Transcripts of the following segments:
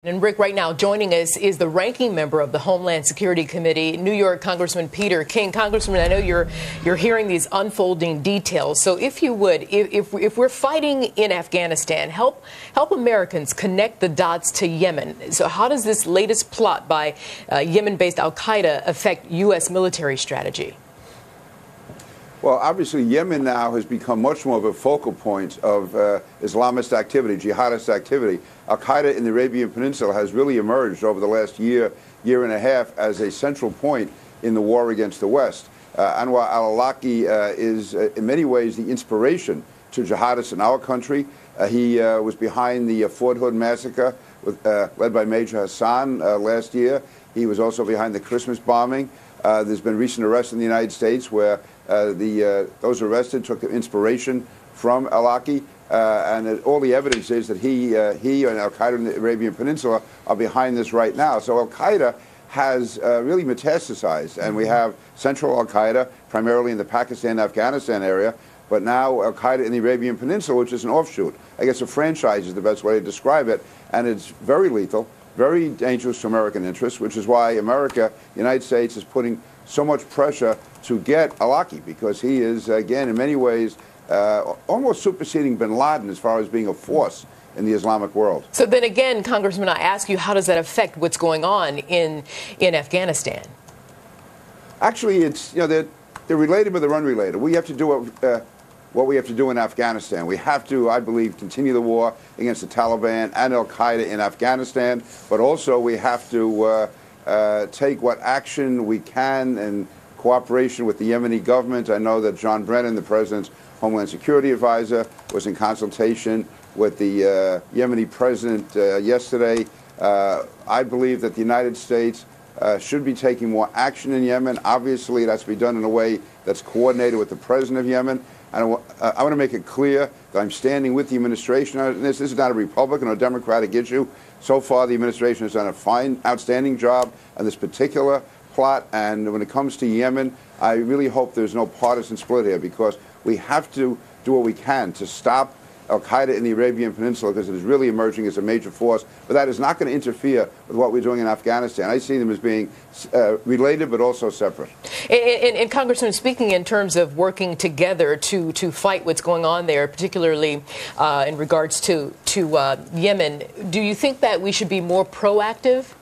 And Rick, right now joining us is the ranking member of the Homeland Security Committee, New York Congressman Peter King. Congressman, I know you're hearing these unfolding details. So if you would, if we're fighting in Afghanistan, help Americans connect the dots to Yemen. So how does this latest plot by Yemen-based Al-Qaeda affect U.S. military strategy? Well, obviously, Yemen now has become much more of a focal point of Islamist activity, jihadist activity. Al-Qaeda in the Arabian Peninsula has really emerged over the last year and a half as a central point in the war against the West. Anwar al-Awlaki is in many ways the inspiration to jihadists in our country. He was behind the Fort Hood massacre led by Major Hassan last year. He was also behind the Christmas bombing. There's been recent arrests in the United States where those arrested took inspiration from al-Awlaki, and all the evidence is that he and Al-Qaeda in the Arabian Peninsula are behind this right now. So Al-Qaeda has really metastasized, and we have central Al-Qaeda primarily in the Pakistan-Afghanistan area, but now Al-Qaeda in the Arabian Peninsula, which is an offshoot. I guess a franchise is the best way to describe it, and it's very lethal, very dangerous to American interests, which is why America, the United States, is putting so much pressure to get al-Awlaki, because he is, again, in many ways, almost superseding bin Laden as far as being a force in the Islamic world. So then again, Congressman, I ask you, how does that affect what's going on in Afghanistan? Actually, it's, they're related, but they're unrelated. We have to do what we have to do in Afghanistan. We have to, I believe, continue the war against the Taliban and Al-Qaeda in Afghanistan, but also we have to take what action we can in cooperation with the Yemeni government. I know that John Brennan, the president's Homeland Security advisor, was in consultation with the Yemeni president yesterday. I believe that the United States should be taking more action in Yemen. Obviously, that's to be done in a way that's coordinated with the president of Yemen. And I want to make it clear that I'm standing with the administration on this. This is not a Republican or Democratic issue. So far, the administration has done a fine, outstanding job on this particular plot. And when it comes to Yemen, I really hope there's no partisan split here, because we have to do what we can to stop Al-Qaeda in the Arabian Peninsula, because it is really emerging as a major force. But that is not going to interfere with what we're doing in Afghanistan. I see them as being related, but also separate. And Congressman, speaking in terms of working together to fight what's going on there, particularly in regards to Yemen, do you think that we should be more proactive?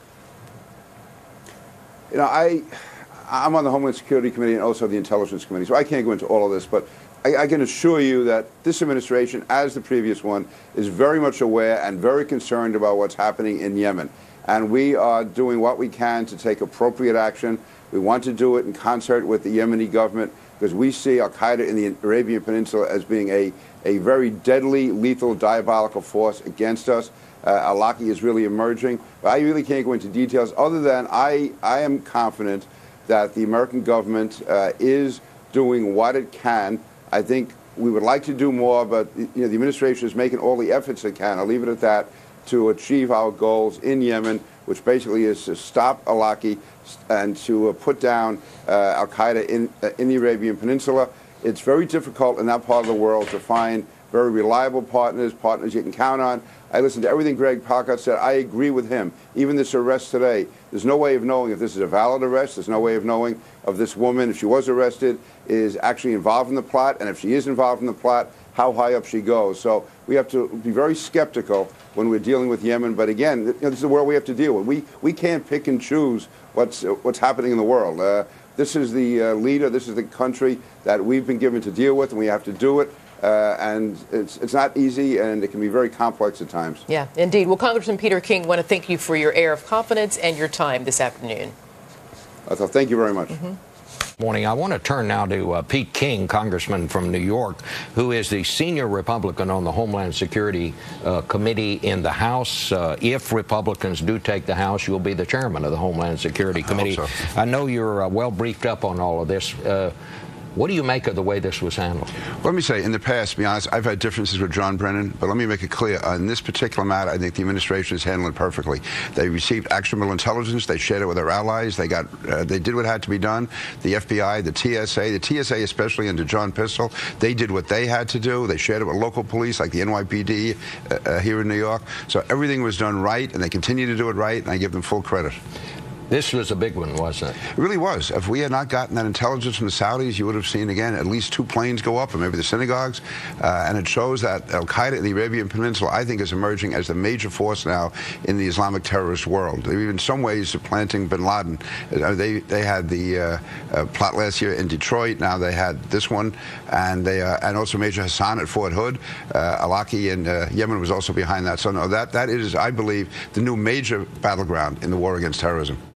I'm on the Homeland Security Committee and also the Intelligence Committee, so I can't go into all of this, but I can assure you that this administration, as the previous one, is very much aware and very concerned about what's happening in Yemen. And we are doing what we can to take appropriate action. We want to do it in concert with the Yemeni government, because we see Al-Qaeda in the Arabian Peninsula as being a very deadly, lethal, diabolical force against us. Al-Awlaki is really emerging. But I really can't go into details other than I am confident that the American government is doing what it can. I think we would like to do more, but the administration is making all the efforts it can, I'll leave it at that, to achieve our goals in Yemen, which basically is to stop al-Awlaki and to put down Al-Qaeda in the Arabian Peninsula. It's very difficult in that part of the world to find very reliable partners you can count on. I listened to everything Greg Palkot said. I agree with him. Even this arrest today, there's no way of knowing if this is a valid arrest. There's no way of knowing if this woman, if she was arrested, is actually involved in the plot. And if she is involved in the plot, how high up she goes. So we have to be very skeptical when we're dealing with Yemen. But again, this is the world we have to deal with. We can't pick and choose what's happening in the world. This is the leader. This is the country that we've been given to deal with, and we have to do it. And it's not easy, and it can be very complex at times. Yeah, indeed. Well, Congressman Peter King, I want to thank you for your air of confidence and your time this afternoon. Thank you very much. Morning. I want to turn now to Pete King, congressman from New York, who is the senior Republican on the Homeland Security Committee in the House. If Republicans do take the House, you'll be the chairman of the Homeland Security Committee. I know you're well briefed up on all of this. What do you make of the way this was handled? Let me say, in the past, to be honest, I've had differences with John Brennan, but let me make it clear. On this particular matter, I think the administration is handling it perfectly. They received actionable intelligence. They shared it with their allies. They did what had to be done. The FBI, the TSA especially under John Pistol, they did what they had to do. They shared it with local police like the NYPD here in New York. So everything was done right, and they continue to do it right, and I give them full credit. This was a big one, wasn't it? It really was. If we had not gotten that intelligence from the Saudis, you would have seen, again, at least 2 planes go up, or maybe the synagogues. And it shows that al-Qaeda in the Arabian Peninsula, I think, is emerging as the major force now in the Islamic terrorist world. They're in some ways supplanting bin Laden. They had the plot last year in Detroit. Now they had this one. And also Major Hassan at Fort Hood. Alaki in Yemen was also behind that. So no, that is, I believe, the new major battleground in the war against terrorism.